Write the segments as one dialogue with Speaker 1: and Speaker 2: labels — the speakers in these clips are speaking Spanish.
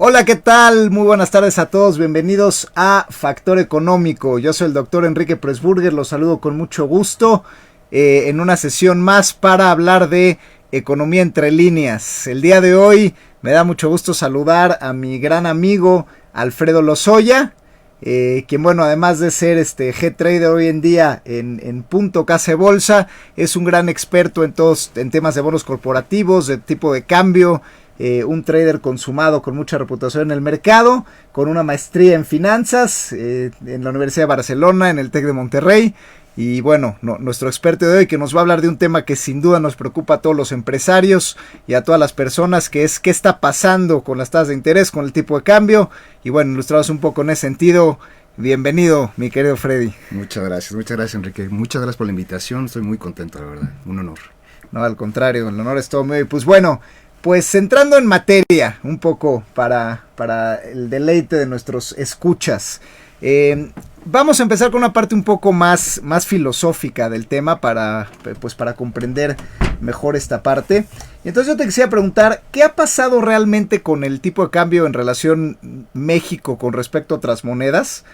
Speaker 1: Hola, ¿qué tal? Muy buenas tardes a todos, bienvenidos a Factor Económico. Yo soy el doctor Enrique Presburger, los saludo con mucho gusto en una sesión más para hablar de economía entre líneas. El día de hoy me da mucho gusto saludar a mi gran amigo Alfredo Lozoya, quien bueno, además de ser G-Trader hoy en día en Punto Casa de Bolsa, es un gran experto en temas de bonos corporativos, de tipo de cambio. Un trader consumado con mucha reputación en el mercado, con una maestría en finanzas en la Universidad de Barcelona, en el TEC de Monterrey. Y bueno, nuestro experto de hoy que nos va a hablar de un tema que sin duda nos preocupa a todos los empresarios y a todas las personas, que es qué está pasando con las tasas de interés, con el tipo de cambio. Y bueno, ilustrados un poco en ese sentido. Bienvenido, mi querido Freddy.
Speaker 2: Muchas gracias Enrique, muchas gracias por la invitación, estoy muy contento, la verdad, un honor.
Speaker 1: No, al contrario, el honor es todo mío. Y pues bueno, pues entrando en materia un poco para el deleite de nuestros escuchas, vamos a empezar con una parte un poco más filosófica del tema para comprender mejor esta parte. Y entonces yo te quisiera preguntar, ¿qué ha pasado realmente con el tipo de cambio en relación México con respecto a otras monedas?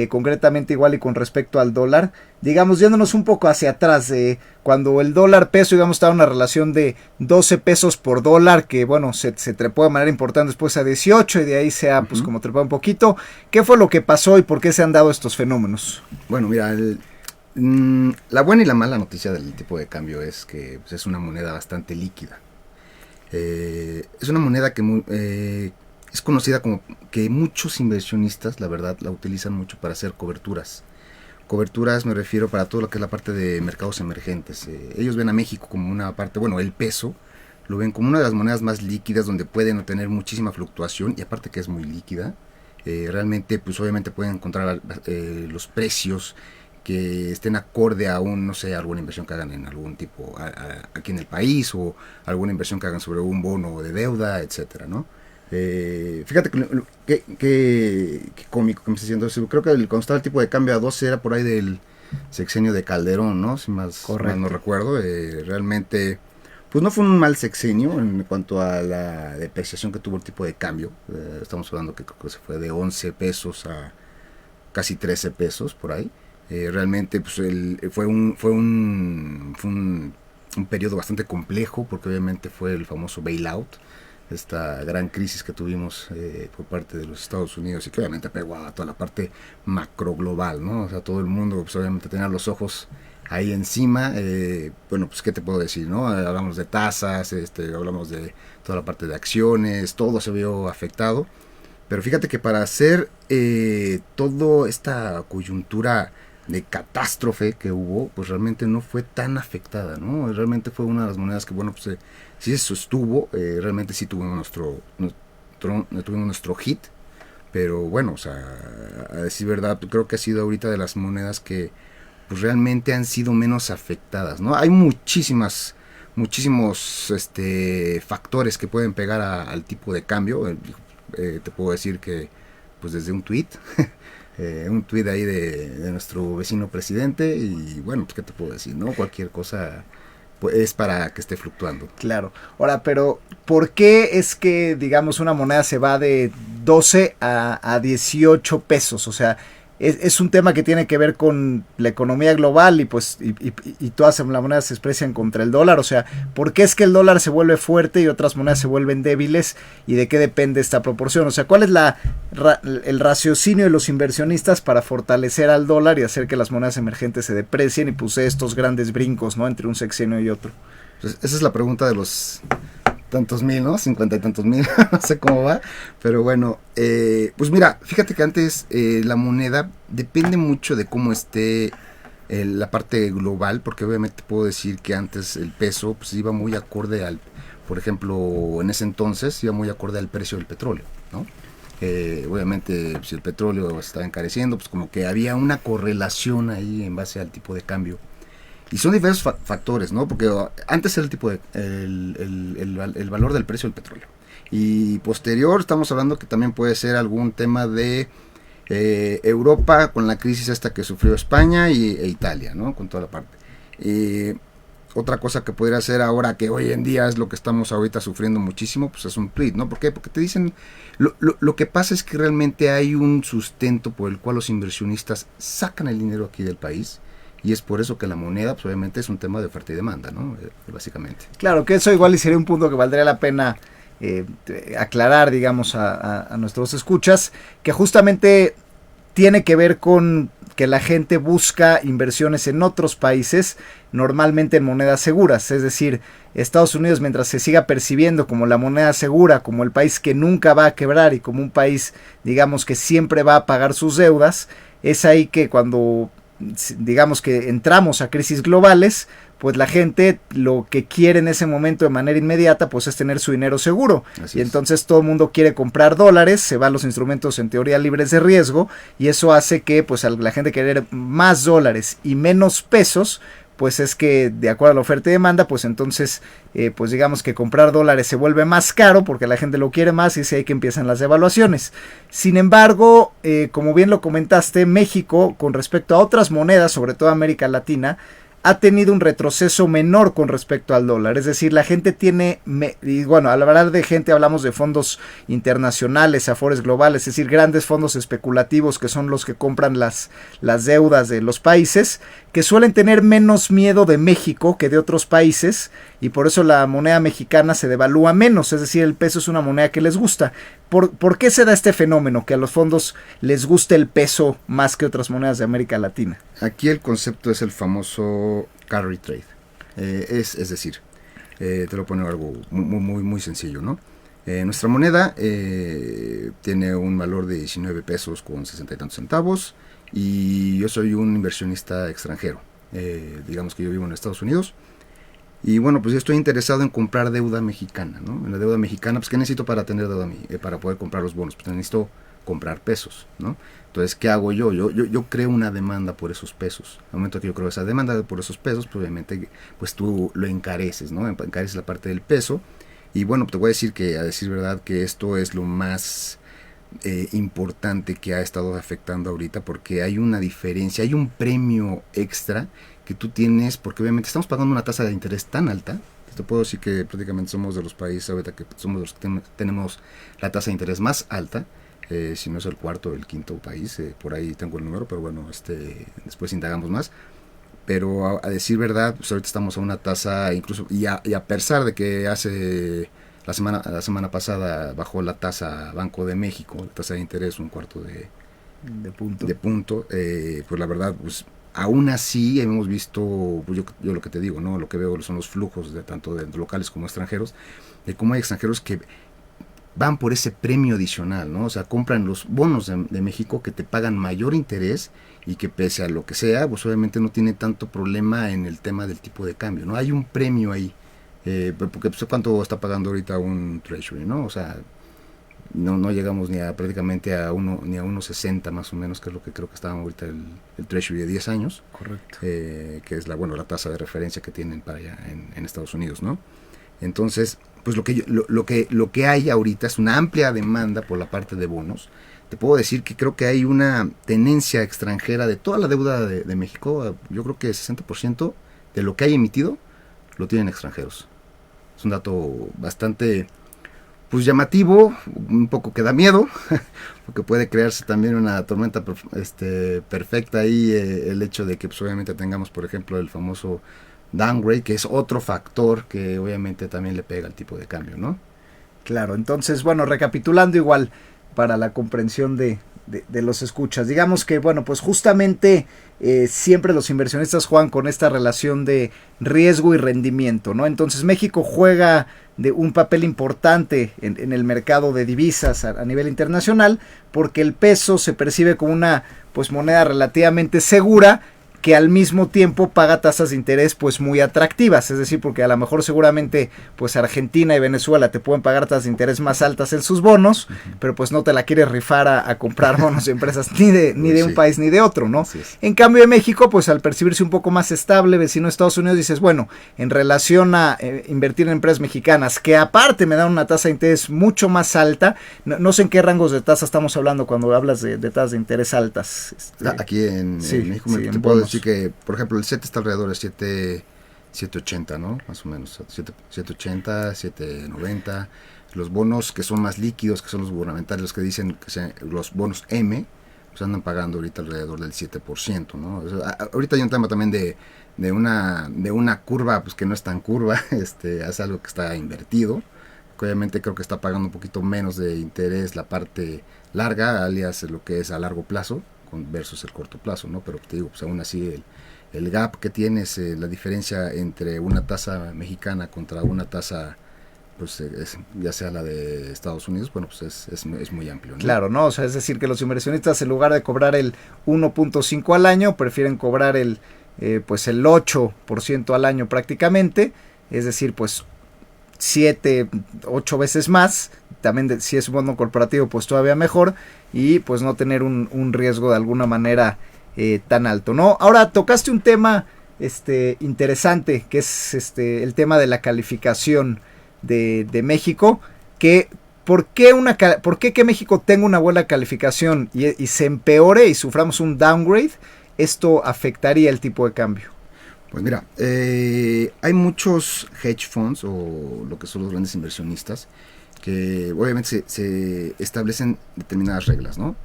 Speaker 1: Concretamente igual y con respecto al dólar, digamos, yéndonos un poco hacia atrás, cuando el dólar peso, digamos, estaba en una relación de 12 pesos por dólar, que bueno, se trepó de manera importante después a 18 y de ahí se ha pues como trepado un poquito. ¿Qué fue lo que pasó y por qué se han dado estos fenómenos?
Speaker 2: Bueno, mira, la buena y la mala noticia del tipo de cambio es que pues, es una moneda bastante líquida. Es una moneda que es conocida como que muchos inversionistas, la verdad, la utilizan mucho para hacer coberturas. Coberturas me refiero para todo lo que es la parte de mercados emergentes. Ellos ven a México como una parte, bueno, el peso, lo ven como una de las monedas más líquidas donde pueden tener muchísima fluctuación y aparte que es muy líquida. Realmente, pues obviamente pueden encontrar los precios que estén acorde a no sé, alguna inversión que hagan en algún tipo aquí en el país o alguna inversión que hagan sobre un bono de deuda, etcétera, ¿no? Fíjate que cómico que me está diciendo eso. Creo que cuando estaba el tipo de cambio a 12 era por ahí del sexenio de Calderón, ¿no? Si más no recuerdo. Realmente, pues no fue un mal sexenio en cuanto a la depreciación que tuvo el tipo de cambio. Estamos hablando que creo que se fue de 11 pesos a casi 13 pesos por ahí. Realmente pues fue un periodo bastante complejo porque obviamente fue el famoso bailout, esta gran crisis que tuvimos por parte de los Estados Unidos y que obviamente pegó a toda la parte macro global, ¿no? O sea, todo el mundo pues obviamente tenía los ojos ahí encima. Bueno, pues qué te puedo decir, ¿no? Hablamos de tasas, hablamos de toda la parte de acciones, todo se vio afectado. Pero fíjate que para hacer toda esta coyuntura de catástrofe que hubo, pues realmente no fue tan afectada, ¿no? Realmente fue una de las monedas que, bueno, pues sí se sostuvo, realmente sí tuvimos nuestro hit, pero bueno, o sea, a decir verdad, creo que ha sido ahorita de las monedas que pues realmente han sido menos afectadas, ¿no? Hay muchísimos factores que pueden pegar al tipo de cambio. Te puedo decir que pues desde un tweet ahí de nuestro vecino presidente y bueno, pues qué te puedo decir, ¿no? Cualquier cosa pues, es para que esté fluctuando.
Speaker 1: Claro. Ahora, pero ¿por qué es que, digamos, una moneda se va de 12 a 18 pesos? O sea, es un tema que tiene que ver con la economía global y pues y todas las monedas se expresan contra el dólar. O sea, ¿por qué es que el dólar se vuelve fuerte y otras monedas se vuelven débiles? ¿Y de qué depende esta proporción? O sea, ¿cuál es el raciocinio de los inversionistas para fortalecer al dólar y hacer que las monedas emergentes se deprecien y puse estos grandes brincos, ¿no? Entre un sexenio y otro.
Speaker 2: Pues esa es la pregunta de los tantos mil, ¿no? 50 y tantos mil, no sé cómo va, pero bueno, pues mira, fíjate que antes la moneda depende mucho de cómo esté la parte global, porque obviamente puedo decir que antes el peso pues iba muy acorde por ejemplo, en ese entonces iba muy acorde al precio del petróleo, ¿no? Obviamente si el petróleo estaba encareciendo, pues como que había una correlación ahí en base al tipo de cambio. Y son diversos factores, ¿no? Porque antes era el valor del precio del petróleo. Y posterior estamos hablando que también puede ser algún tema de Europa con la crisis esta que sufrió España e Italia, ¿no? Con toda la parte. otra cosa que podría hacer ahora, que hoy en día es lo que estamos ahorita sufriendo muchísimo, pues es un tweet, ¿no? ¿Por qué? Porque te dicen, lo que pasa es que realmente hay un sustento por el cual los inversionistas sacan el dinero aquí del país, y es por eso que la moneda, pues obviamente es un tema de oferta y demanda, ¿no? Básicamente.
Speaker 1: Claro, que eso igual y sería un punto que valdría la pena aclarar, digamos, a nuestros escuchas, que justamente tiene que ver con que la gente busca inversiones en otros países, normalmente en monedas seguras, es decir, Estados Unidos, mientras se siga percibiendo como la moneda segura, como el país que nunca va a quebrar y como un país, digamos, que siempre va a pagar sus deudas, es ahí que cuando, digamos, que entramos a crisis globales, pues la gente lo que quiere en ese momento de manera inmediata pues es tener su dinero seguro. Así y entonces todo el mundo quiere comprar dólares, se van los instrumentos en teoría libres de riesgo y eso hace que pues a la gente querer más dólares y menos pesos, pues es que de acuerdo a la oferta y demanda, pues entonces pues digamos que comprar dólares se vuelve más caro porque la gente lo quiere más y es ahí que empiezan las devaluaciones. Sin embargo, como bien lo comentaste, México con respecto a otras monedas, sobre todo América Latina, ha tenido un retroceso menor con respecto al dólar, es decir, la gente tiene, y bueno, al hablar de gente hablamos de fondos internacionales, afores globales, es decir, grandes fondos especulativos que son los que compran las deudas de los países, que suelen tener menos miedo de México que de otros países, y por eso la moneda mexicana se devalúa menos, es decir, el peso es una moneda que les gusta. ¿Por qué se da este fenómeno, que a los fondos les gusta el peso más que otras monedas de América Latina?
Speaker 2: Aquí el concepto es el famoso carry trade. Es decir, te lo pongo algo muy sencillo, ¿no? Nuestra moneda tiene un valor de 19 pesos con 60 y tantos centavos y yo soy un inversionista extranjero. Digamos que yo vivo en Estados Unidos. Y bueno, pues yo estoy interesado en comprar deuda mexicana, ¿no? En la deuda mexicana, pues ¿qué necesito para tener deuda para poder comprar los bonos? Pues necesito comprar pesos, ¿no? Entonces, ¿qué hago yo? Yo creo una demanda por esos pesos. Al momento que yo creo esa demanda por esos pesos, pues obviamente, pues tú lo encareces, ¿no? Encareces la parte del peso. Y bueno, te voy a decir que, a decir verdad, que esto es lo más importante que ha estado afectando ahorita, porque hay una diferencia, hay un premio extra que tú tienes, porque obviamente estamos pagando una tasa de interés tan alta. Te puedo decir que prácticamente somos de los países ahorita que somos los que tenemos la tasa de interés más alta, si no es el cuarto o el quinto país, por ahí tengo el número, pero bueno, después indagamos más. Pero a decir verdad, pues ahorita estamos a una tasa, incluso, y a pesar de que hace la semana pasada bajó la tasa Banco de México, la tasa de interés un cuarto de punto, pues la verdad, pues aún así hemos visto, pues yo lo que te digo, ¿no? Lo que veo son los flujos de tanto de locales como extranjeros, de cómo hay extranjeros que van por ese premio adicional, ¿no? O sea, compran los bonos de México que te pagan mayor interés y que pese a lo que sea, pues obviamente no tiene tanto problema en el tema del tipo de cambio, ¿no? Hay un premio ahí, porque pues, ¿cuánto está pagando ahorita un treasury, ¿no? O sea, no llegamos prácticamente ni a 1.60 más o menos, que es lo que creo que estaba ahorita el treasury de 10 años.
Speaker 1: Correcto.
Speaker 2: Que es la tasa de referencia que tienen para allá en Estados Unidos, ¿no? Entonces, pues lo que hay ahorita es una amplia demanda por la parte de bonos. Te puedo decir que creo que hay una tenencia extranjera de toda la deuda de México. Yo creo que el 60% de lo que hay emitido lo tienen extranjeros. Es un dato bastante, pues, llamativo, un poco que da miedo, porque puede crearse también una tormenta perfecta ahí, el hecho de que pues, obviamente tengamos, por ejemplo, el famoso downgrade, que es otro factor que obviamente también le pega al tipo de cambio, ¿no?
Speaker 1: Claro, entonces, bueno, recapitulando igual para la comprensión de los escuchas, digamos que, bueno, pues justamente siempre los inversionistas juegan con esta relación de riesgo y rendimiento, ¿no? Entonces México juega de un papel importante en el mercado de divisas a nivel internacional, porque el peso se percibe como una pues moneda relativamente segura, que al mismo tiempo paga tasas de interés pues muy atractivas, es decir, porque a lo mejor seguramente pues Argentina y Venezuela te pueden pagar tasas de interés más altas en sus bonos, pero pues no te la quieres rifar a comprar bonos de empresas ni de un país ni de otro, ¿no? En cambio de México, pues al percibirse un poco más estable, vecino de Estados Unidos, dices, bueno, en relación a invertir en empresas mexicanas, que aparte me dan una tasa de interés mucho más alta, no sé en qué rangos de tasa estamos hablando cuando hablas de tasas de interés altas.
Speaker 2: Aquí en México te puedo decir que, por ejemplo, el 7 está alrededor de 7.80, ¿no? Más o menos, 7.80, 7.90. Los bonos que son más líquidos, que son los gubernamentales, los que dicen que sean los bonos M, pues andan pagando ahorita alrededor del 7%, ¿no? O sea, ahorita hay un tema también de una curva pues que no es tan curva, es algo que está invertido. Obviamente creo que está pagando un poquito menos de interés la parte larga, alias lo que es a largo plazo, versus el corto plazo, ¿no? Pero te digo, pues aún así el gap que tienes, la diferencia entre una tasa mexicana contra una tasa, pues ya sea la de Estados Unidos, bueno, pues es muy amplio, ¿no?
Speaker 1: Claro, ¿no? O sea, es decir, que los inversionistas en lugar de cobrar el 1.5 al año, prefieren cobrar pues el 8% al año prácticamente, es decir, pues 7, 8 veces más, también si es un bono corporativo pues todavía mejor, y pues no tener un riesgo de alguna manera tan alto, ¿no? Ahora tocaste un tema interesante, que es el tema de la calificación de México, que ¿por qué que México tenga una buena calificación y se empeore y suframos un downgrade? Esto afectaría el tipo de cambio.
Speaker 2: Pues mira, hay muchos hedge funds o lo que son los grandes inversionistas que obviamente se establecen determinadas reglas, ¿no?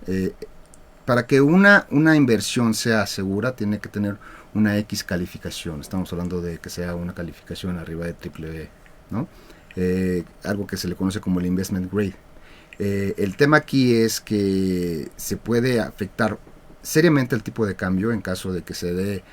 Speaker 2: Para que una inversión sea segura tiene que tener una X calificación. Estamos hablando de que sea una calificación arriba de triple, ¿no? Algo que se le conoce como el investment grade. El tema aquí es que se puede afectar seriamente el tipo de cambio en caso de que se dé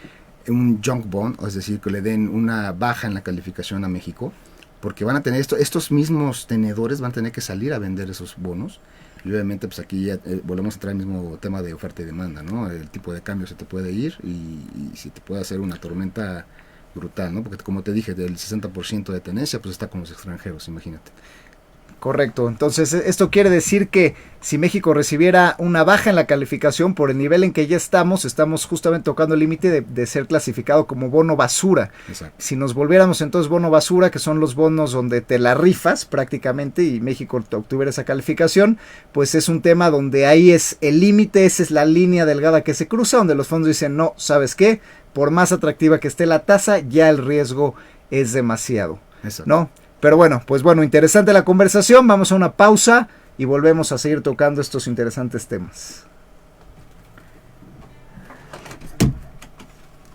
Speaker 2: un junk bond, es decir, que le den una baja en la calificación a México, porque van a tener estos mismos tenedores van a tener que salir a vender esos bonos, y obviamente pues aquí ya volvemos a entrar al mismo tema de oferta y demanda, ¿no? El tipo de cambio se te puede ir y se te puede hacer una tormenta brutal, ¿no? Porque como te dije, del 60% de tenencia pues está con los extranjeros, imagínate.
Speaker 1: Correcto, entonces esto quiere decir que si México recibiera una baja en la calificación por el nivel en que ya estamos justamente tocando el límite de ser clasificado como bono basura.
Speaker 2: Exacto.
Speaker 1: Si nos volviéramos entonces bono basura, que son los bonos donde te la rifas prácticamente y México obtuviera esa calificación, pues es un tema donde ahí es el límite, esa es la línea delgada que se cruza, donde los fondos dicen, no, ¿sabes qué? Por más atractiva que esté la tasa, ya el riesgo es demasiado.
Speaker 2: Exacto.
Speaker 1: ¿No? Pero bueno, pues bueno, interesante la conversación, vamos a una pausa y volvemos a seguir tocando estos interesantes temas.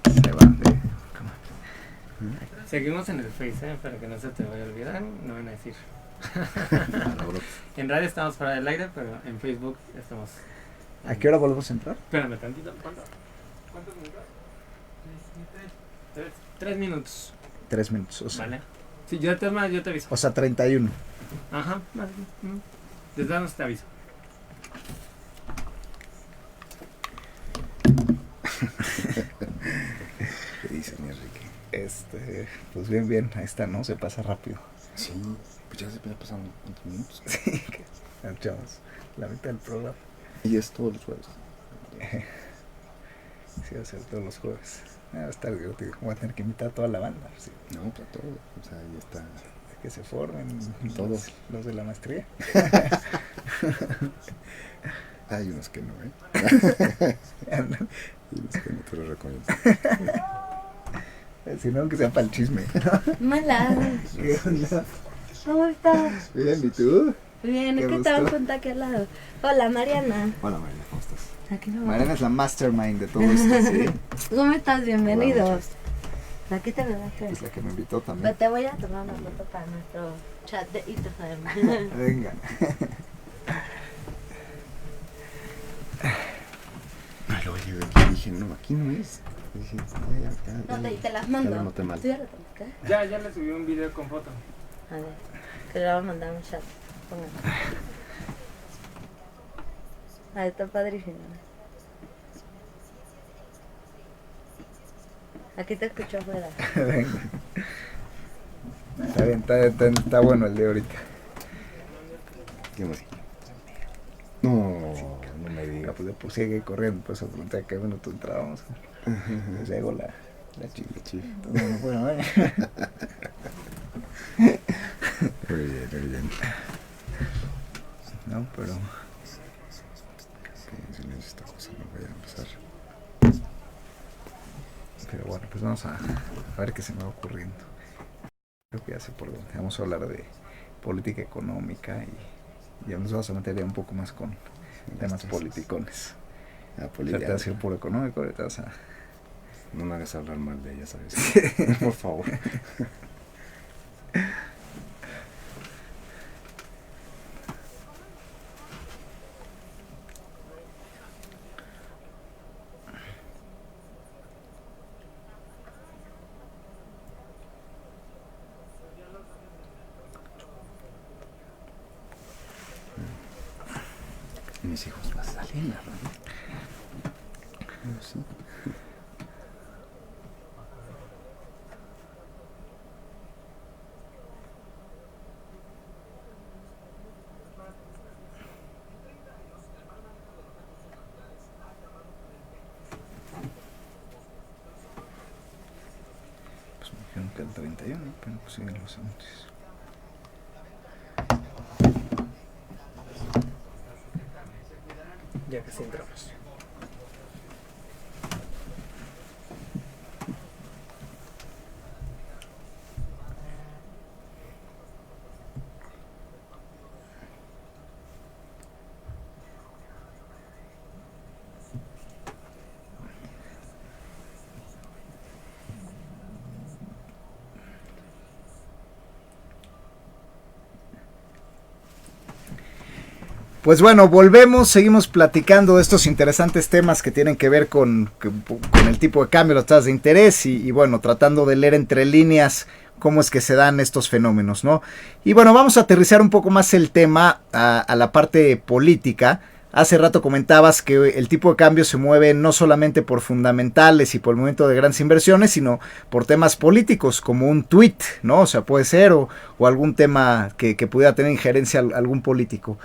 Speaker 1: Se va.
Speaker 3: Seguimos en el Face, para que no se te vaya a olvidar, no van a decir. En radio estamos fuera del aire, pero en Facebook estamos.
Speaker 1: ¿A qué hora volvemos a entrar?
Speaker 3: Espérame tantito, ¿cuántos minutos? 3 minutos.
Speaker 1: 3 minutos, o sea.
Speaker 3: Vale. Sí, yo te aviso.
Speaker 1: O sea, 31.
Speaker 3: Ajá, desde ahora te aviso.
Speaker 2: ¿Qué dices, mi Enrique?
Speaker 1: Pues bien, ahí está, ¿no? Se pasa rápido.
Speaker 2: Sí, pues ya se pasaron ¿cuántos minutos?
Speaker 1: Sí, que echamos la mitad del programa.
Speaker 2: Y es todos los jueves.
Speaker 1: Sí, va a ser todos los jueves. Va a estar divertido. Voy a tener que invitar a toda la banda. Sí.
Speaker 2: No, para todo. O sea, ya está.
Speaker 1: Que se formen
Speaker 2: todos
Speaker 1: los de la maestría.
Speaker 2: Hay unos que no, ¿eh? Hay unos que no te lo recomiendo.
Speaker 1: Si no, que sea para el chisme.
Speaker 4: Mala. ¿Cómo estás?
Speaker 1: Bien, ¿y tú?
Speaker 4: Bien, es que estaba en cuenta aquí al lado. Hola, Mariana.
Speaker 2: Hola, Mariana, ¿cómo estás?
Speaker 4: Aquí no.
Speaker 1: Mariana es la mastermind de todo esto, ¿sí?
Speaker 4: ¿Cómo estás? Bienvenidos.
Speaker 2: Hola,
Speaker 4: Aquí te quedaste.
Speaker 1: Es la que me invitó también.
Speaker 4: Te voy a tomar una foto para nuestro chat de Instagram.
Speaker 1: Venga.
Speaker 2: Luego llegué aquí y dije, no, aquí no es. Dije,
Speaker 4: No, te las mando.
Speaker 2: Ya lo noté mal.
Speaker 4: ¿Tú ya lo tomaste?
Speaker 3: Ya le subí un video con foto.
Speaker 4: A ver, te lo voy a mandar un chat. Póngalo. Ah, está padrísimo. Aquí te escucho afuera.
Speaker 1: Venga. Está bien, está bueno el de ahorita.
Speaker 2: ¿Qué más? No me digas.
Speaker 1: Pues sigue corriendo, pues a preguntar qué minuto entrábamos. Pues llegó la chica. Bueno,
Speaker 2: Muy bien.
Speaker 1: No, pero...
Speaker 2: Que en silencio esta cosa no vaya a empezar.
Speaker 1: Pero bueno, pues vamos a ver qué se me va ocurriendo. Creo que ya sé por dónde. Vamos a hablar de política económica y ya nos vamos a meter ya un poco más con temas politicones. Ahorita va a ser puro económico, ahorita vas a...
Speaker 2: No me hagas hablar mal de ella, ¿sabes? Por favor. Mis hijos van a salir en la radio. Sí.
Speaker 1: Pues me dijeron que el 31, pero pues siguen los anuncios.
Speaker 3: Ya casi entramos.
Speaker 1: Pues bueno, volvemos, seguimos platicando de estos interesantes temas que tienen que ver con el tipo de cambio, las tasas de interés y bueno, tratando de leer entre líneas cómo es que se dan estos fenómenos, ¿no? Y bueno, vamos a aterrizar un poco más el tema a la parte política. Hace rato comentabas que el tipo de cambio se mueve no solamente por fundamentales y por el movimiento de grandes inversiones, sino por temas políticos, como un tuit, ¿no? O sea, puede ser, o algún tema que pudiera tener injerencia algún político.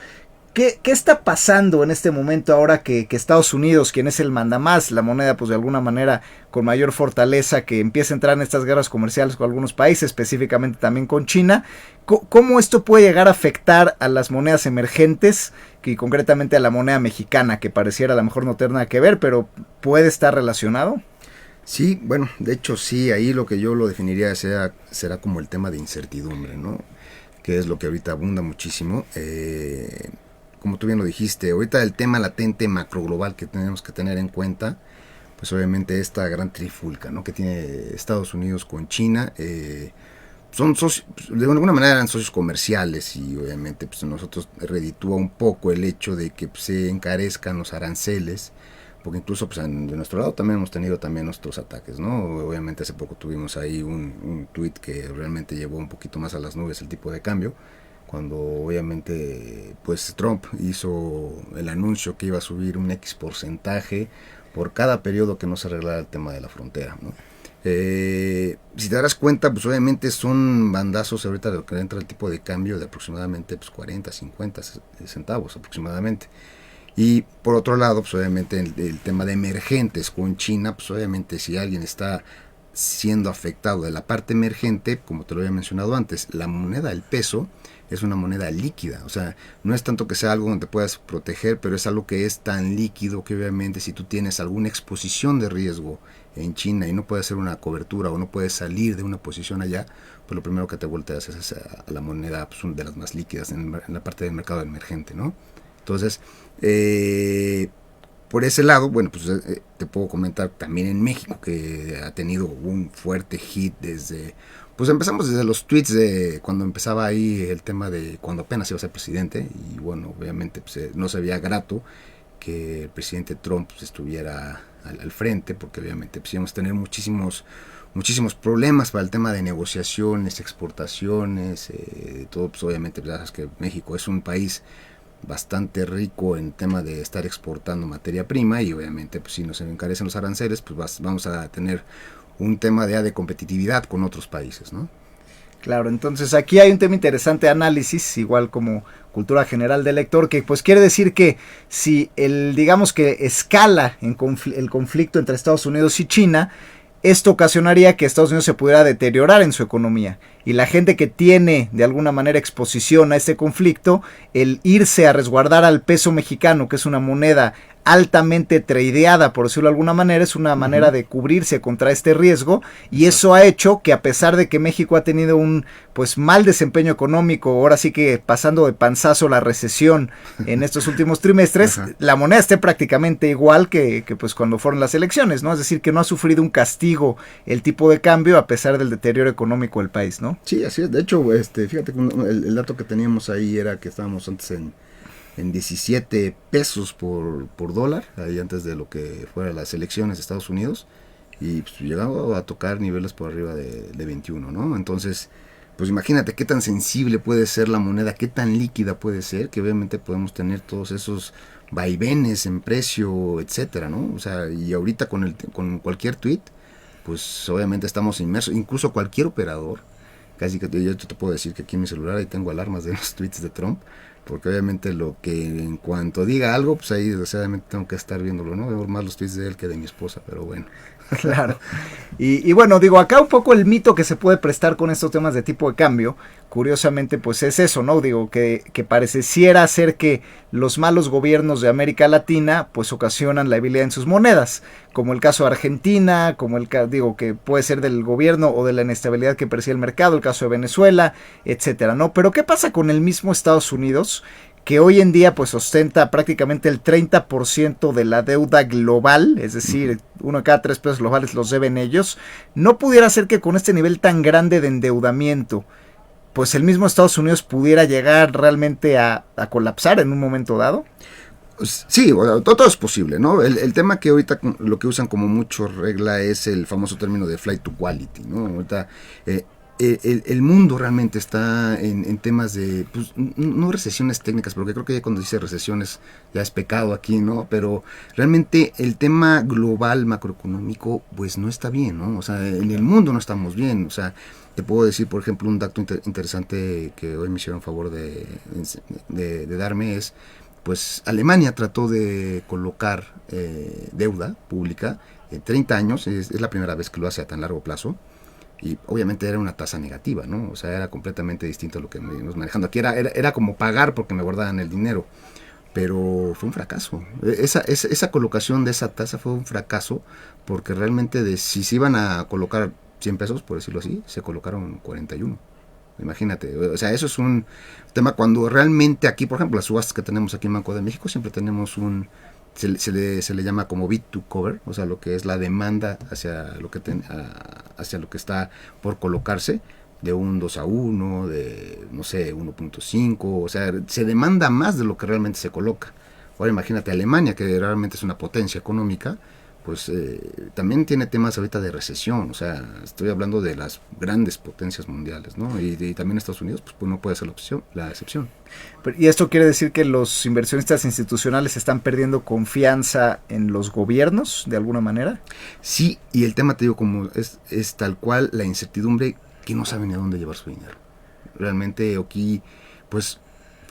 Speaker 1: ¿Qué está pasando en este momento ahora que Estados Unidos, quien es el mandamás, la moneda pues de alguna manera con mayor fortaleza, que empieza a entrar en estas guerras comerciales con algunos países, específicamente también con China? ¿Cómo esto puede llegar a afectar a las monedas emergentes y concretamente a la moneda mexicana, que pareciera a lo mejor no tener nada que ver, pero puede estar relacionado?
Speaker 2: Sí, bueno, de hecho sí, ahí lo que yo lo definiría será como el tema de incertidumbre, ¿no? Que es lo que ahorita abunda muchísimo. Como tú bien lo dijiste, ahorita el tema latente macroglobal que tenemos que tener en cuenta, pues obviamente esta gran trifulca, ¿no?, que tiene Estados Unidos con China. Son socios, de alguna manera eran socios comerciales, y obviamente pues nosotros reditúa un poco el hecho de que pues, se encarezcan los aranceles, porque incluso pues de nuestro lado también hemos tenido también nuestros ataques, ¿no? Obviamente hace poco tuvimos ahí un tuit que realmente llevó un poquito más a las nubes el tipo de cambio, cuando obviamente pues Trump hizo el anuncio que iba a subir un X porcentaje por cada periodo que no se arreglara el tema de la frontera, ¿no? Si te darás cuenta, pues obviamente son bandazos ahorita de lo que entra el tipo de cambio de aproximadamente pues 40, 50 centavos aproximadamente. Y por otro lado, pues obviamente el tema de emergentes con China, pues obviamente si alguien está siendo afectado de la parte emergente, como te lo había mencionado antes, la moneda, el peso, es una moneda líquida. O sea, no es tanto que sea algo donde te puedas proteger, pero es algo que es tan líquido que obviamente si tú tienes alguna exposición de riesgo en China y no puedes hacer una cobertura o no puedes salir de una posición allá, pues lo primero que te volteas es a la moneda, pues, de las más líquidas en la parte del mercado emergente, ¿no? Entonces, por ese lado, bueno, pues te puedo comentar también en México, que ha tenido un fuerte hit desde... Pues empezamos desde los tweets de cuando empezaba ahí el tema de cuando apenas iba a ser presidente, y bueno, obviamente pues, no se veía grato que el presidente Trump pues, estuviera al frente, porque obviamente pues, íbamos a tener muchísimos problemas para el tema de negociaciones, exportaciones, todo, pues obviamente pues, sabes que México es un país bastante rico en tema de estar exportando materia prima, y obviamente pues si nos encarecen los aranceles, pues vamos a tener un tema de competitividad con otros países, ¿no?
Speaker 1: Claro, entonces aquí hay un tema interesante de análisis, igual como cultura general del lector, que pues quiere decir que si digamos que escala en el conflicto entre Estados Unidos y China, esto ocasionaría que Estados Unidos se pudiera deteriorar en su economía. y la gente que tiene de alguna manera exposición a este conflicto, el irse a resguardar al peso mexicano, que es una moneda altamente tradeada, por decirlo de alguna manera, es una manera de cubrirse contra este riesgo, y eso ha hecho que, a pesar de que México ha tenido un pues mal desempeño económico, ahora sí que pasando de panzazo la recesión en estos últimos trimestres, la moneda esté prácticamente igual que pues cuando fueron las elecciones, ¿no? Es decir, que no ha sufrido un castigo el tipo de cambio a pesar del deterioro económico del país, ¿no?
Speaker 2: Sí, así es. De hecho, fíjate que el dato que teníamos ahí era que estábamos antes en 17 pesos por dólar, ahí antes de lo que fueran las elecciones de Estados Unidos, y pues llegaba a tocar niveles por arriba de 21, ¿no? Entonces, pues imagínate qué tan sensible puede ser la moneda, qué tan líquida puede ser, que obviamente podemos tener todos esos vaivenes en precio, etcétera, ¿no? O sea, y ahorita con cualquier tweet, pues obviamente estamos inmersos, incluso cualquier operador, casi que yo te puedo decir que aquí en mi celular ahí tengo alarmas de los tweets de Trump, porque obviamente lo que en cuanto diga algo, pues ahí desgraciadamente tengo que estar viéndolo, ¿no? Veo más los tweets de él que de mi esposa, pero bueno.
Speaker 1: Claro. Y bueno, digo, acá un poco el mito que se puede prestar con estos temas de tipo de cambio, curiosamente, pues es eso, ¿no? Digo, que pareciera ser que los malos gobiernos de América Latina, pues ocasionan la debilidad en sus monedas, como el caso de Argentina, como digo, que puede ser del gobierno o de la inestabilidad que percibe el mercado, el caso de Venezuela, etcétera, ¿no? Pero ¿qué pasa con el mismo Estados Unidos, que hoy en día pues ostenta prácticamente el 30% de la deuda global, es decir, uno de cada 3 pesos globales los deben ellos? ¿No pudiera ser que con este nivel tan grande de endeudamiento, pues el mismo Estados Unidos pudiera llegar realmente a colapsar en un momento dado?
Speaker 2: Sí, todo es posible, ¿no? El tema que ahorita lo que usan como mucho regla es el famoso término de flight to quality, ¿no? Ahorita el mundo realmente está en temas de, pues, no recesiones técnicas, porque creo que ya cuando dice recesiones ya es pecado aquí, ¿no? Pero realmente el tema global macroeconómico pues no está bien, ¿no? O sea, en el mundo no estamos bien, o sea, te puedo decir, por ejemplo, un dato interesante que hoy me hicieron favor de darme es, pues Alemania trató de colocar deuda pública en 30 años, es la primera vez que lo hace a tan largo plazo, y obviamente era una tasa negativa, ¿no? O sea, era completamente distinto a lo que venimos manejando. Aquí era como pagar porque me guardaban el dinero, pero fue un fracaso. Esa colocación de esa tasa fue un fracaso, porque realmente si se iban a colocar 100 pesos, por decirlo así, se colocaron 41. Imagínate, o sea, eso es un tema cuando realmente aquí, por ejemplo, las subastas que tenemos aquí en Banco de México, siempre tenemos se le llama como bid to cover, o sea, lo que es la demanda hacia lo que está por colocarse, de un 2-1, de, no sé, 1.5, o sea, se demanda más de lo que realmente se coloca. Ahora imagínate Alemania, que realmente es una potencia económica, pues también tiene temas ahorita de recesión, o sea, estoy hablando de las grandes potencias mundiales, ¿no? Y también Estados Unidos, pues no puede ser la excepción.
Speaker 1: ¿Y esto quiere decir que los inversionistas institucionales están perdiendo confianza en los gobiernos, de alguna manera?
Speaker 2: Sí, y el tema, te digo, como es tal cual la incertidumbre, que no saben ni a dónde llevar su dinero. Realmente aquí, pues,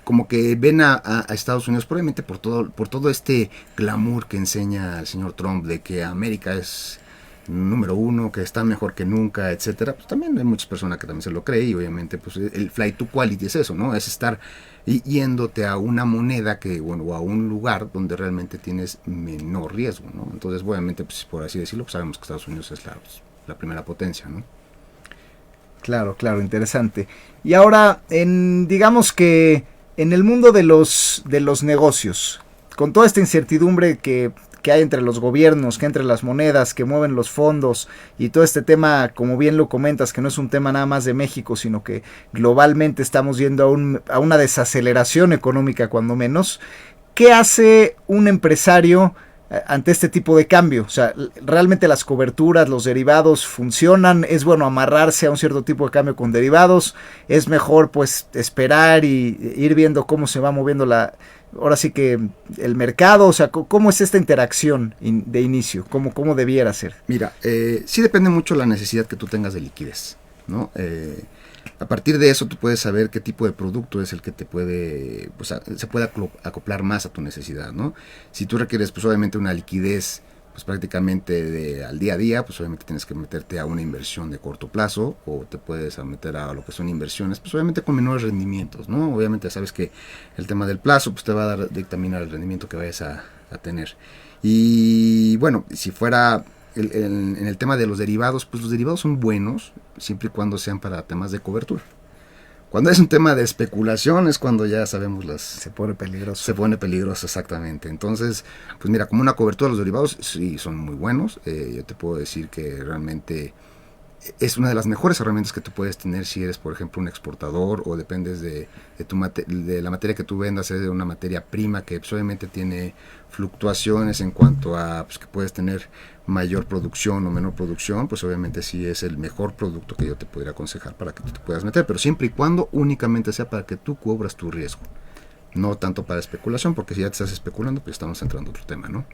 Speaker 2: como que ven a Estados Unidos, probablemente por todo este glamour que enseña el señor Trump de que América es número uno, que está mejor que nunca, etcétera. Pues también hay muchas personas que también se lo creen, y obviamente pues el flight to quality es eso, ¿no? Es estar yéndote a una moneda o a un lugar donde realmente tienes menor riesgo, ¿no? Entonces, obviamente, pues por así decirlo, pues sabemos que Estados Unidos es la primera potencia, ¿no?
Speaker 1: Claro, interesante. Y ahora, digamos que en el mundo de los negocios, con toda esta incertidumbre que hay entre los gobiernos, que entre las monedas, que mueven los fondos, y todo este tema, como bien lo comentas, que no es un tema nada más de México, sino que globalmente estamos yendo a una desaceleración económica, cuando menos, ¿qué hace un empresario ante este tipo de cambio? O sea, ¿realmente las coberturas, los derivados funcionan? ¿Es bueno amarrarse a un cierto tipo de cambio con derivados? ¿Es mejor pues esperar y ir viendo cómo se va moviendo ahora sí que el mercado? O sea, ¿cómo es esta interacción de inicio? ¿Cómo debiera ser?
Speaker 2: Mira, sí depende mucho la necesidad que tú tengas de liquidez, ¿no? A partir de eso tú puedes saber qué tipo de producto es el que te puede, pues, se puede acoplar más a tu necesidad, ¿no? Si tú requieres, pues obviamente una liquidez pues prácticamente al día a día, pues obviamente tienes que meterte a una inversión de corto plazo o te puedes meter a lo que son inversiones, pues obviamente con menores rendimientos, ¿no? Obviamente sabes que el tema del plazo pues te va a dar dictaminar el rendimiento que vayas a tener. Y bueno, si fuera en el tema de los derivados, pues los derivados son buenos siempre y cuando sean para temas de cobertura. Cuando es un tema de especulación es cuando ya sabemos
Speaker 1: Se pone peligroso.
Speaker 2: Se pone peligroso, exactamente. Entonces, pues mira, como una cobertura los derivados sí son muy buenos. Yo te puedo decir que realmente es una de las mejores herramientas que tú puedes tener si eres, por ejemplo, un exportador o dependes de la materia que tú vendas, es de una materia prima que pues, obviamente tiene fluctuaciones en cuanto a pues, que puedes tener mayor producción o menor producción, pues obviamente sí es el mejor producto que yo te podría aconsejar para que tú te puedas meter, pero siempre y cuando únicamente sea para que tú cubras tu riesgo, no tanto para especulación, porque si ya te estás especulando, pues estamos entrando a otro tema, ¿no?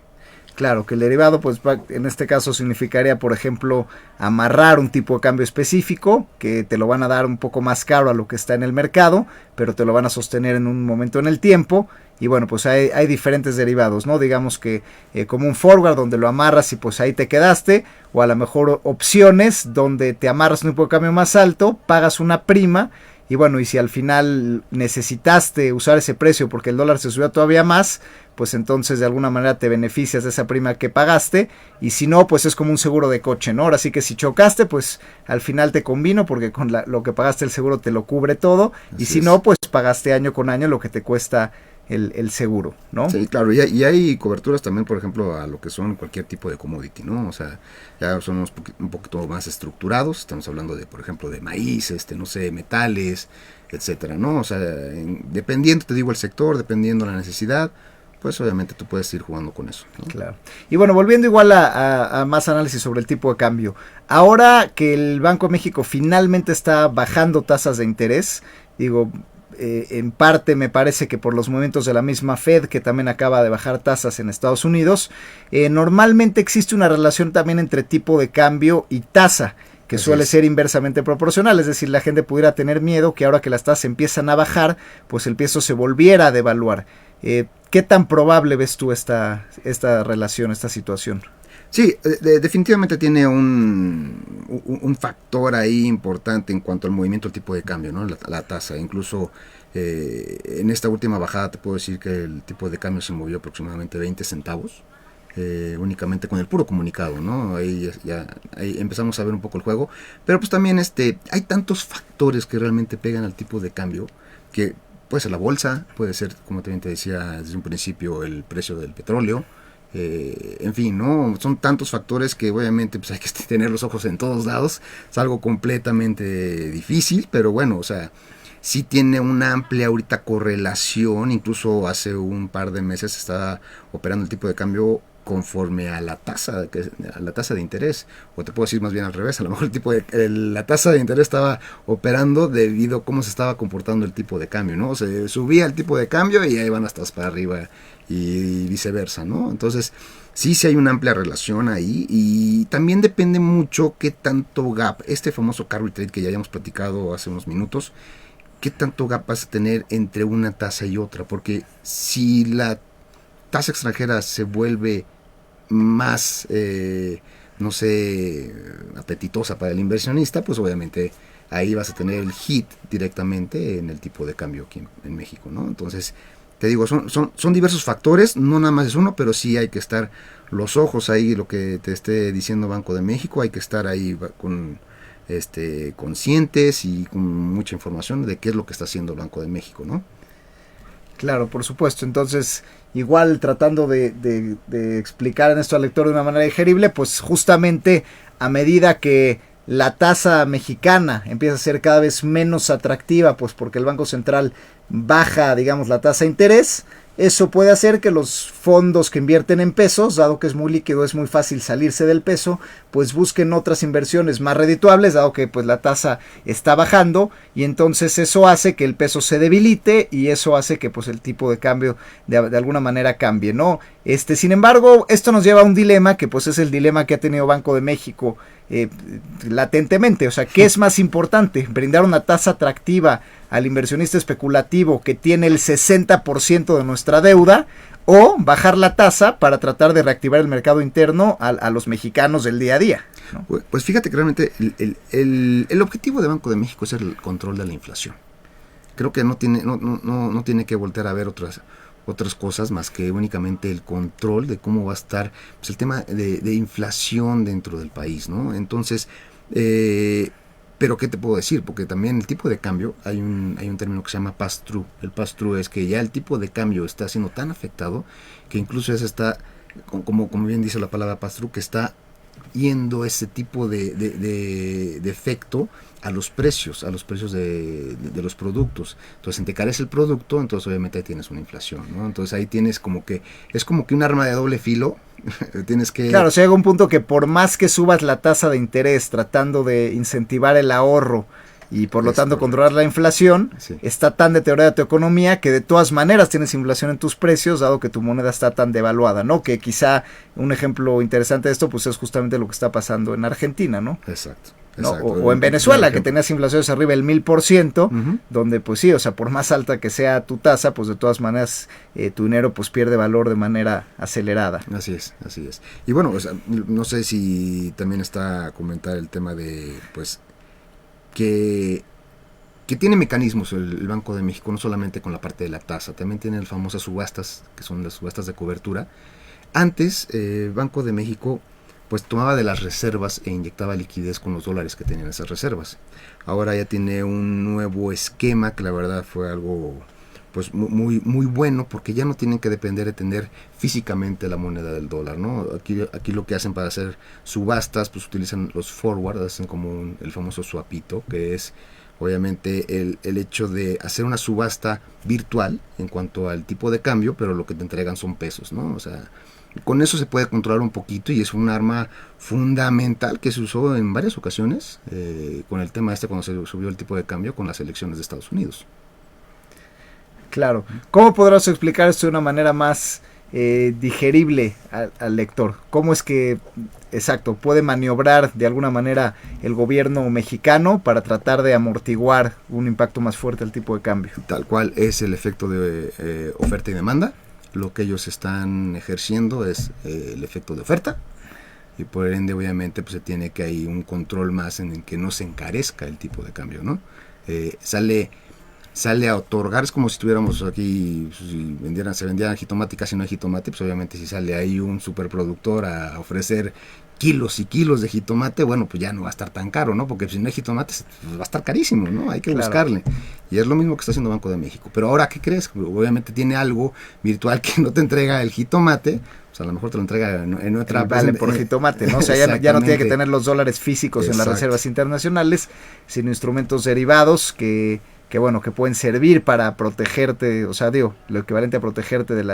Speaker 1: Claro, que el derivado, pues en este caso significaría, por ejemplo, amarrar un tipo de cambio específico, que te lo van a dar un poco más caro a lo que está en el mercado, pero te lo van a sostener en un momento en el tiempo. Y bueno, pues hay diferentes derivados, ¿no? Digamos que como un forward donde lo amarras y pues ahí te quedaste, o a lo mejor opciones donde te amarras un tipo de cambio más alto, pagas una prima. Y bueno, y si al final necesitaste usar ese precio porque el dólar se subió todavía más, pues entonces de alguna manera te beneficias de esa prima que pagaste. Y si no, pues es como un seguro de coche, ¿no? Ahora sí que si chocaste, pues al final te convino porque con lo que pagaste el seguro te lo cubre todo.
Speaker 2: Así
Speaker 1: y si
Speaker 2: es.
Speaker 1: no, pues pagaste año con año lo que te cuesta el seguro, ¿no?
Speaker 2: Sí, claro, y hay coberturas también, por ejemplo, a lo que son cualquier tipo de commodity, ¿no? O sea, ya son un poquito más estructurados, estamos hablando de, por ejemplo, de maíz, no sé, metales, etcétera, ¿no? O sea, dependiendo, te digo, el sector, dependiendo la necesidad, pues obviamente tú puedes ir jugando con eso, ¿no?
Speaker 1: Claro. Y bueno, volviendo igual a más análisis sobre el tipo de cambio. Ahora que el Banco de México finalmente está bajando tasas de interés, digo, en parte me parece que por los movimientos de la misma Fed, que también acaba de bajar tasas en Estados Unidos, normalmente existe una relación también entre tipo de cambio y tasa, que
Speaker 2: Así
Speaker 1: suele
Speaker 2: es.
Speaker 1: ser inversamente proporcional, es decir, la gente pudiera tener miedo que ahora que las tasas empiezan a bajar, pues el peso se volviera a devaluar. ¿Qué tan probable ves tú esta relación, esta situación?
Speaker 2: Sí, definitivamente tiene un factor ahí importante en cuanto al movimiento del tipo de cambio, ¿no? La tasa. Incluso en esta última bajada te puedo decir que el tipo de cambio se movió aproximadamente 20 centavos, únicamente con el puro comunicado, ¿no? Ahí empezamos a ver un poco el juego. Pero pues también hay tantos factores que realmente pegan al tipo de cambio que puede ser la bolsa, puede ser, como también te decía desde un principio, el precio del petróleo. En fin, ¿no? Son tantos factores que obviamente pues hay que tener los ojos en todos lados. Es algo completamente difícil, pero bueno, o sea, sí tiene una amplia ahorita correlación. Incluso hace un par de meses estaba operando el tipo de cambio conforme a la tasa de interés, o te puedo decir más bien al revés, a lo mejor la tasa de interés estaba operando debido a cómo se estaba comportando el tipo de cambio, ¿no? Se subía el tipo de cambio y ahí van hasta para arriba y viceversa, ¿no? Entonces sí hay una amplia relación ahí, y también depende mucho qué tanto gap, famoso carry trade que ya habíamos platicado hace unos minutos, qué tanto gap vas a tener entre una tasa y otra, porque si la tasa extranjera se vuelve más, no sé, apetitosa para el inversionista, pues obviamente ahí vas a tener el hit directamente en el tipo de cambio aquí en México, ¿no? Entonces, te digo, son diversos factores, no nada más es uno, pero sí hay que estar los ojos ahí, lo que te esté diciendo Banco de México, hay que estar ahí conscientes y con mucha información de qué es lo que está haciendo el Banco de México, ¿no?
Speaker 1: Claro, por supuesto. Entonces, igual tratando de explicar en esto al lector de una manera digerible, pues justamente a medida que la tasa mexicana empieza a ser cada vez menos atractiva, pues porque el Banco Central baja, digamos, la tasa de interés, eso puede hacer que los fondos que invierten en pesos, dado que es muy líquido, es muy fácil salirse del peso, pues busquen otras inversiones más redituables, dado que pues la tasa está bajando, y entonces eso hace que el peso se debilite, y eso hace que pues el tipo de cambio de alguna manera cambie, ¿no? Sin embargo, esto nos lleva a un dilema, que pues es el dilema que ha tenido Banco de México latentemente. O sea, ¿qué es más importante? ¿Brindar una tasa atractiva al inversionista especulativo que tiene el 60% de nuestra deuda, o bajar la tasa para tratar de reactivar el mercado interno a los mexicanos del día a día, ¿no?
Speaker 2: Pues fíjate que realmente el objetivo de Banco de México es el control de la inflación. Creo que no tiene que voltear a ver otras cosas más que únicamente el control de cómo va a estar pues, el tema de inflación dentro del país, ¿no? Entonces, pero ¿qué te puedo decir? Porque también el tipo de cambio, hay un término que se llama pass-through. El pass-through es que ya el tipo de cambio está siendo tan afectado que incluso como bien dice la palabra pass-through, que está yendo ese tipo de efecto a los precios de los productos. Entonces te encarece el producto, entonces obviamente ahí tienes una inflación, ¿no? Entonces ahí tienes es como que un arma de doble filo. Tienes que...
Speaker 1: Claro, llega un punto que por más que subas la tasa de interés tratando de incentivar el ahorro y por lo tanto controlar la inflación, sí, está tan deteriorada tu economía que de todas maneras tienes inflación en tus precios, dado que tu moneda está tan devaluada, ¿no? Que quizá un ejemplo interesante de esto pues es justamente lo que está pasando en Argentina, ¿no?
Speaker 2: Exacto.
Speaker 1: ¿No? O en Venezuela, que tenías inflaciones arriba del 1000%, donde pues sí, o sea, por más alta que sea tu tasa, pues de todas maneras tu dinero pues pierde valor de manera acelerada.
Speaker 2: Así es. Y bueno, o sea, no sé si también está a comentar el tema de, pues, que tiene mecanismos el Banco de México, no solamente con la parte de la tasa, también tiene las famosas subastas, que son las subastas de cobertura. Antes, Banco de México pues tomaba de las reservas e inyectaba liquidez con los dólares que tenían esas reservas. Ahora ya tiene un nuevo esquema que la verdad fue algo pues muy bueno, porque ya no tienen que depender de tener físicamente la moneda del dólar, ¿no? Aquí lo que hacen para hacer subastas, pues utilizan los forward, hacen como el famoso swapito, que es obviamente el hecho de hacer una subasta virtual en cuanto al tipo de cambio, pero lo que te entregan son pesos, ¿no? O sea, con eso se puede controlar un poquito y es un arma fundamental que se usó en varias ocasiones con el tema cuando se subió el tipo de cambio con las elecciones de Estados Unidos.
Speaker 1: Claro. ¿Cómo podrás explicar esto de una manera más digerible al lector? ¿Cómo es que, exacto, puede maniobrar de alguna manera el gobierno mexicano para tratar de amortiguar un impacto más fuerte al tipo de cambio?
Speaker 2: Tal cual es el efecto de oferta y demanda. Lo que ellos están ejerciendo es el efecto de oferta y por ende obviamente pues se tiene que hay un control más en el que no se encarezca el tipo de cambio, ¿no? Sale a otorgar, es como si tuviéramos aquí, si se vendieran jitomate y casi no hay jitomate, pues obviamente si sale ahí un superproductor a ofrecer kilos y kilos de jitomate, bueno, pues ya no va a estar tan caro, ¿no? Porque si no hay jitomate, pues va a estar carísimo, ¿no? Hay que buscarle. Y es lo mismo que está haciendo Banco de México. Pero ahora, ¿qué crees? Obviamente tiene algo virtual que no te entrega el jitomate, pues a lo mejor te lo entrega en otra...
Speaker 1: Vale, por jitomate, ¿no? O sea, ya no tiene que tener los dólares físicos en las reservas internacionales, sino instrumentos derivados que bueno, que pueden servir para protegerte, o sea, digo, lo equivalente a protegerte de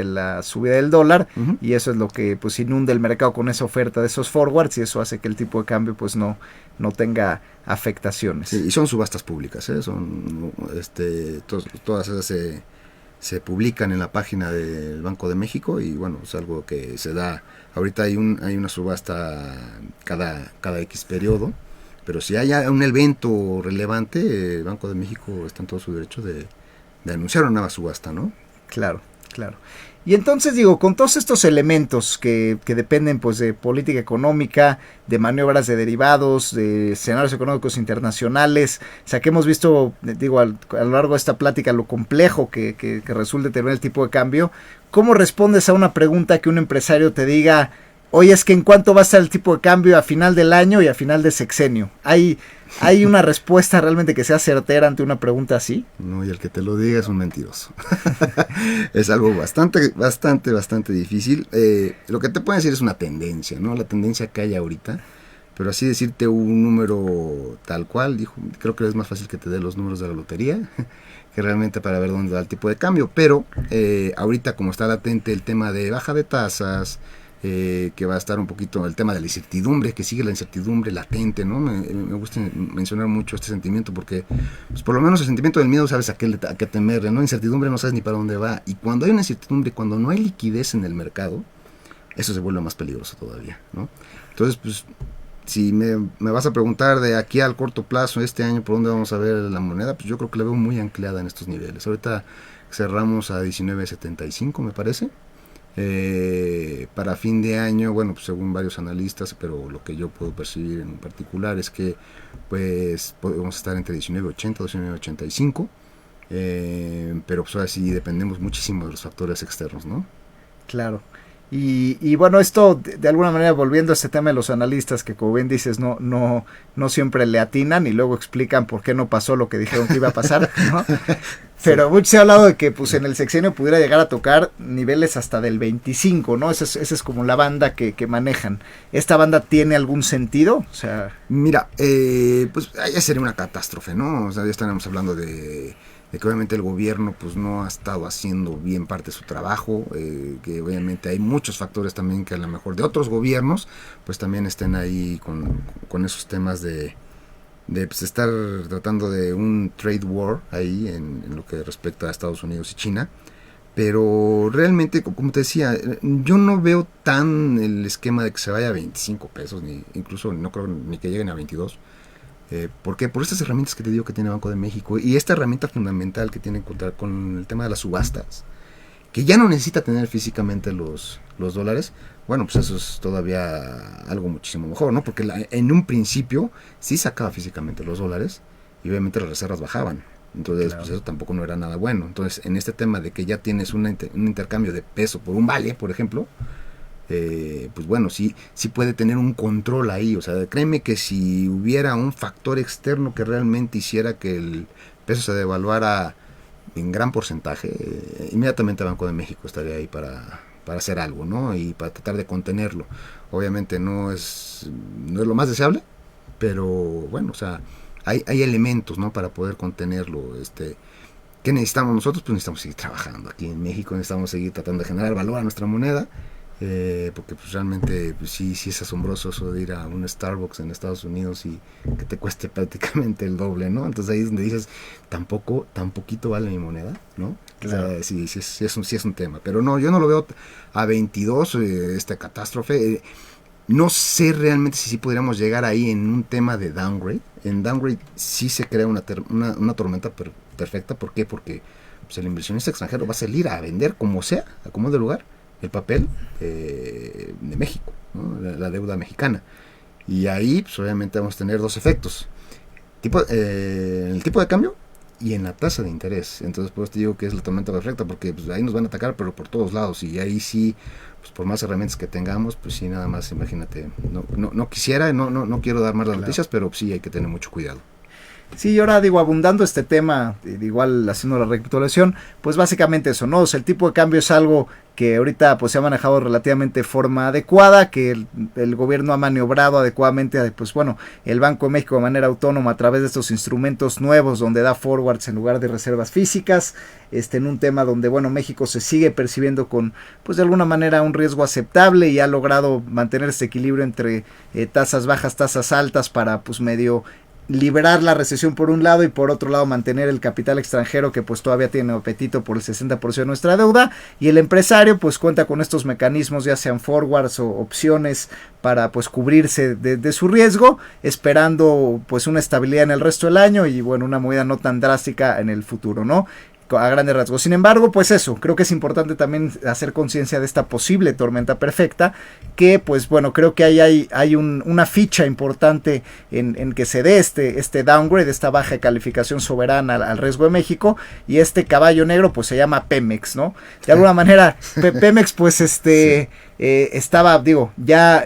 Speaker 1: la subida del dólar, y eso es lo que pues inunda el mercado con esa oferta de esos forwards, y eso hace que el tipo de cambio pues no tenga afectaciones.
Speaker 2: Sí, y son subastas públicas, son todas esas se publican en la página del Banco de México, y bueno, es algo que se da, ahorita hay una subasta cada X periodo. Pero si hay un evento relevante, Banco de México está en todo su derecho de anunciar una nueva subasta, ¿no?
Speaker 1: Claro. Y entonces digo, con todos estos elementos que dependen pues de política económica, de maniobras de derivados, de escenarios económicos internacionales, o sea que hemos visto, digo, a lo largo de esta plática lo complejo que resulta tener el tipo de cambio, ¿cómo respondes a una pregunta que un empresario te diga: oye, es que en cuánto va a estar el tipo de cambio a final del año y a final de sexenio? ¿Hay una respuesta realmente que sea certera ante una pregunta así?
Speaker 2: No, y el que te lo diga es un mentiroso. Es algo bastante difícil. Lo que te pueden decir es una tendencia, ¿no? La tendencia que hay ahorita. Pero así decirte un número tal cual, creo que es más fácil que te dé los números de la lotería que realmente para ver dónde da el tipo de cambio. Pero ahorita, como está latente el tema de baja de tasas, que va a estar un poquito el tema de la incertidumbre, que sigue la incertidumbre latente, ¿no? Me gusta mencionar mucho este sentimiento porque pues por lo menos el sentimiento del miedo sabes a qué temerle, ¿no? Incertidumbre no sabes ni para dónde va, y cuando hay una incertidumbre, cuando no hay liquidez en el mercado, eso se vuelve más peligroso todavía, ¿no? Entonces, pues si me vas a preguntar de aquí al corto plazo, este año, por dónde vamos a ver la moneda, pues yo creo que la veo muy anclada en estos niveles. Ahorita cerramos a 19.75, me parece. Para fin de año, bueno, pues según varios analistas, pero lo que yo puedo percibir en particular es que pues podemos estar entre 19.80 y 19.85, pero pues ahora sí dependemos muchísimo de los factores externos, ¿no?
Speaker 1: Claro. Y bueno, esto de alguna manera, volviendo a este tema de los analistas, que como bien dices, no siempre le atinan y luego explican por qué no pasó lo que dijeron que iba a pasar, ¿no? Pero mucho se ha hablado de que pues en el sexenio pudiera llegar a tocar niveles hasta del 25, ¿no? Esa es como la banda que manejan. ¿Esta banda tiene algún sentido? O sea,
Speaker 2: mira, pues ya sería una catástrofe, ¿no? O sea, ya estaremos hablando de que obviamente el gobierno pues no ha estado haciendo bien parte de su trabajo, que obviamente hay muchos factores también que a lo mejor de otros gobiernos pues también estén ahí con esos temas de pues estar tratando de un trade war ahí en lo que respecta a Estados Unidos y China. Pero realmente, como te decía, yo no veo tan el esquema de que se vaya a 25 pesos, ni incluso no creo ni que lleguen a 22. ¿Por qué? Por estas herramientas que te digo que tiene Banco de México y esta herramienta fundamental que tiene que contar con el tema de las subastas, que ya no necesita tener físicamente los dólares. Bueno, pues eso es todavía algo muchísimo mejor, ¿no? Porque en un principio sí sacaba físicamente los dólares y obviamente las reservas bajaban. Entonces, claro, pues eso tampoco no era nada bueno. Entonces, en este tema de que ya tienes un intercambio de peso por un vale, por ejemplo, pues bueno, sí puede tener un control ahí. O sea, créeme que si hubiera un factor externo que realmente hiciera que el peso se devaluara en gran porcentaje, inmediatamente Banco de México estaría ahí para hacer algo, ¿no? Y para tratar de contenerlo. Obviamente no es lo más deseable, pero bueno, o sea, hay elementos, ¿no? Para poder contenerlo. ¿Qué necesitamos nosotros? Pues necesitamos seguir trabajando. Aquí en México necesitamos seguir tratando de generar valor a nuestra moneda. Porque pues realmente pues sí es asombroso eso de ir a un Starbucks en Estados Unidos y que te cueste prácticamente el doble, ¿no? Entonces ahí es donde dices, tan poquito vale mi moneda, ¿no? Claro. O sea, sí es un tema, pero no, yo no lo veo a 22, esta catástrofe. No sé realmente si podríamos llegar ahí en un tema de downgrade. En downgrade sí se crea una tormenta perfecta. ¿Por qué? Porque pues, el inversionista extranjero va a salir a vender como sea, a como de lugar, el papel de México, ¿no? La deuda mexicana. Y ahí pues, obviamente vamos a tener dos efectos. El tipo de cambio y en la tasa de interés. Entonces por eso te digo que es la tormenta perfecta, porque pues, ahí nos van a atacar, pero por todos lados. Y ahí sí, pues, por más herramientas que tengamos, pues sí, nada más, imagínate. No quisiera, no quiero dar más las noticias, pero sí hay que tener mucho cuidado.
Speaker 1: Sí, y ahora digo, abundando este tema, igual haciendo la recapitulación, pues básicamente eso, ¿no? O sea, el tipo de cambio es algo que ahorita pues se ha manejado relativamente de forma adecuada, que el gobierno ha maniobrado adecuadamente, pues bueno, el Banco de México de manera autónoma a través de estos instrumentos nuevos donde da forwards en lugar de reservas físicas, en un tema donde, bueno, México se sigue percibiendo con, pues de alguna manera un riesgo aceptable y ha logrado mantener este equilibrio entre tasas bajas, tasas altas para pues medio liberar la recesión por un lado y por otro lado mantener el capital extranjero que pues todavía tiene apetito por el 60% de nuestra deuda, y el empresario pues cuenta con estos mecanismos, ya sean forwards o opciones para pues cubrirse de su riesgo, esperando pues una estabilidad en el resto del año y bueno, una movida no tan drástica en el futuro, ¿no? A grandes rasgos. Sin embargo, pues eso, creo que es importante también hacer conciencia de esta posible tormenta perfecta, que pues bueno, creo que ahí hay una ficha importante en que se dé este downgrade, esta baja de calificación soberana al riesgo de México, y este caballo negro pues se llama Pemex, ¿no? De alguna manera, Pemex pues sí. Estaba, digo, ya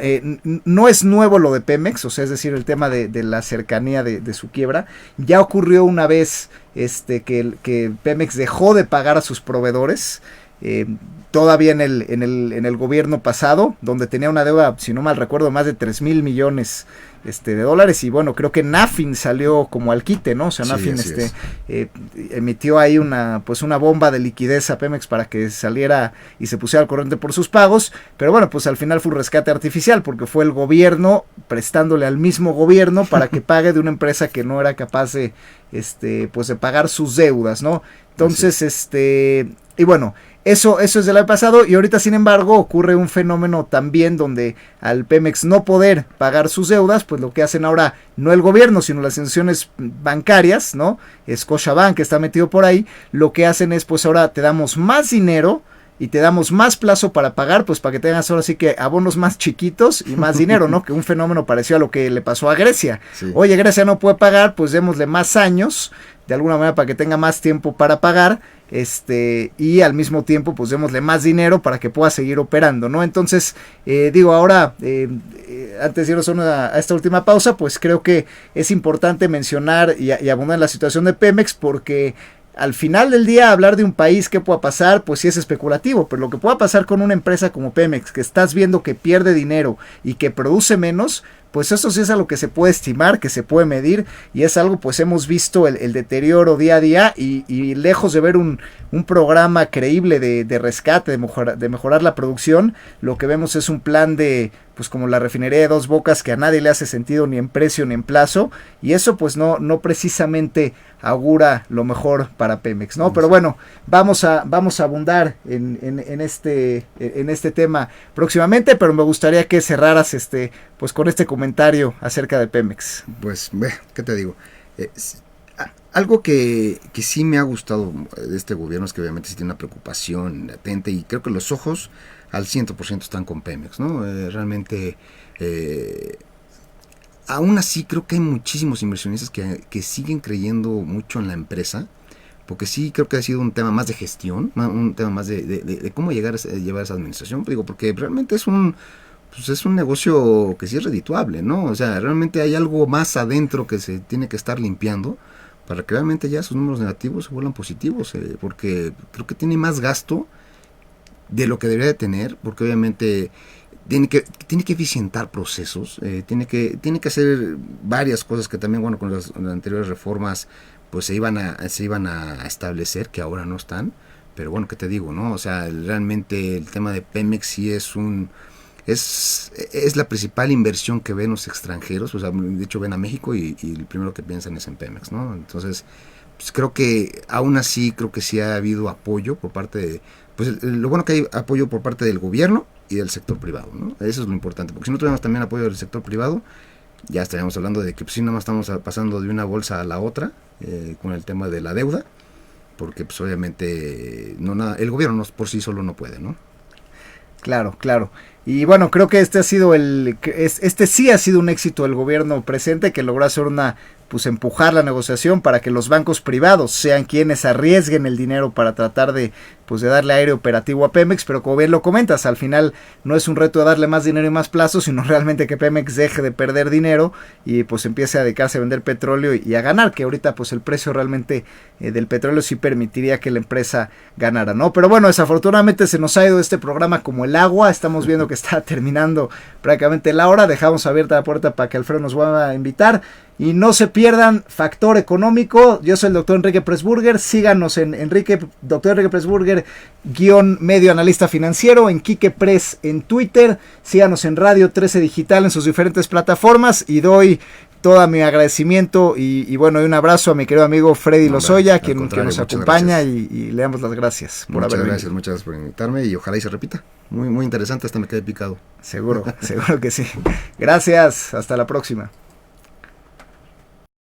Speaker 1: no es nuevo lo de Pemex, o sea, es decir, el tema de la cercanía de su quiebra, ya ocurrió una vez que Pemex dejó de pagar a sus proveedores, todavía en el gobierno pasado, donde tenía una deuda, si no mal recuerdo, más de 3,000 millones de dólares, y bueno, creo que Nafin salió como al quite, ¿no? O sea, Nafin emitió ahí una bomba de liquidez a Pemex para que saliera y se pusiera al corriente por sus pagos, pero bueno, pues al final fue un rescate artificial, porque fue el gobierno prestándole al mismo gobierno para que pague de una empresa que no era capaz de pagar sus deudas, ¿no? Entonces, y bueno, eso es del año pasado, y ahorita sin embargo ocurre un fenómeno también donde al Pemex no poder pagar sus deudas, pues lo que hacen ahora no el gobierno sino las instituciones bancarias, ¿no? Scotiabank que está metido por ahí, lo que hacen es pues ahora te damos más dinero y te damos más plazo para pagar, pues para que tengas ahora sí que abonos más chiquitos y más dinero, ¿no? Que un fenómeno parecido a lo que le pasó a Grecia.
Speaker 2: Sí.
Speaker 1: Oye, Grecia no puede pagar, pues démosle más años, de alguna manera para que tenga más tiempo para pagar, y al mismo tiempo pues démosle más dinero para que pueda seguir operando, ¿no? Entonces, ahora, antes de irnos a esta última pausa, pues creo que es importante mencionar y abundar en la situación de Pemex, porque al final del día hablar de un país que pueda pasar, pues sí es especulativo, pero lo que pueda pasar con una empresa como Pemex, que estás viendo que pierde dinero y que produce menos, pues eso sí es algo que se puede estimar, que se puede medir, y es algo, pues hemos visto el deterioro día a día, y lejos de ver un programa creíble de rescate, de mejorar la producción, lo que vemos es un plan de, pues como la refinería de Dos Bocas, que a nadie le hace sentido ni en precio ni en plazo, y eso pues no precisamente augura lo mejor para Pemex, ¿no? Pero bueno, vamos a abundar en este tema próximamente, pero me gustaría que cerraras pues con este comentario acerca de Pemex.
Speaker 2: Pues, ¿qué te digo? Algo que sí me ha gustado de este gobierno es que obviamente sí tiene una preocupación latente, y creo que los ojos al 100% están con Pemex, ¿no? Realmente, aún así creo que hay muchísimos inversionistas que siguen creyendo mucho en la empresa, porque sí creo que ha sido un tema más de gestión, un tema más de cómo llevar esa administración, digo, porque realmente es un negocio que sí es redituable, ¿no? O sea, realmente hay algo más adentro que se tiene que estar limpiando para que realmente ya sus números negativos se vuelvan positivos, porque creo que tiene más gasto de lo que debería de tener, porque obviamente tiene que eficientar procesos, tiene que hacer varias cosas que también, bueno, con las anteriores reformas pues se iban a establecer, que ahora no están, pero bueno, ¿qué te digo, no? O sea, realmente el tema de Pemex sí es la principal inversión que ven los extranjeros, o sea, de hecho ven a México y el primero que piensan es en Pemex, ¿no? Entonces, pues creo que aún así, creo que sí ha habido apoyo por parte de, pues lo bueno que hay apoyo por parte del gobierno y del sector privado, ¿no? Eso es lo importante, porque si no tuviéramos también apoyo del sector privado, ya estaríamos hablando de que pues sí, nada más estamos pasando de una bolsa a la otra, con el tema de la deuda, porque pues obviamente el gobierno por sí solo no puede, ¿no?
Speaker 1: Claro. Y bueno, creo que este sí ha sido un éxito del gobierno presente, que logró hacer pues empujar la negociación para que los bancos privados sean quienes arriesguen el dinero para tratar de darle aire operativo a Pemex, pero como bien lo comentas, al final no es un reto de darle más dinero y más plazo, sino realmente que Pemex deje de perder dinero y pues empiece a dedicarse a vender petróleo y a ganar, que ahorita pues el precio realmente del petróleo sí permitiría que la empresa ganara, ¿no? Pero bueno, desafortunadamente se nos ha ido este programa como el agua, estamos viendo que está terminando prácticamente la hora, dejamos abierta la puerta para que Alfredo nos vuelva a invitar. Y no se pierdan Factor Económico. Yo soy el doctor Enrique Pressburger. Síganos en Dr. Enrique Pressburger _medio analista financiero, en Quique Press en Twitter. Síganos en Radio 13 Digital en sus diferentes plataformas. Y doy todo mi agradecimiento y bueno, y un abrazo a mi querido amigo Freddy Lozoya, que nos acompaña y le damos las gracias por haber venido.
Speaker 2: Muchas gracias por invitarme y ojalá y se repita. Muy, muy interesante, hasta me quedé picado.
Speaker 1: Seguro que sí. Gracias, hasta la próxima.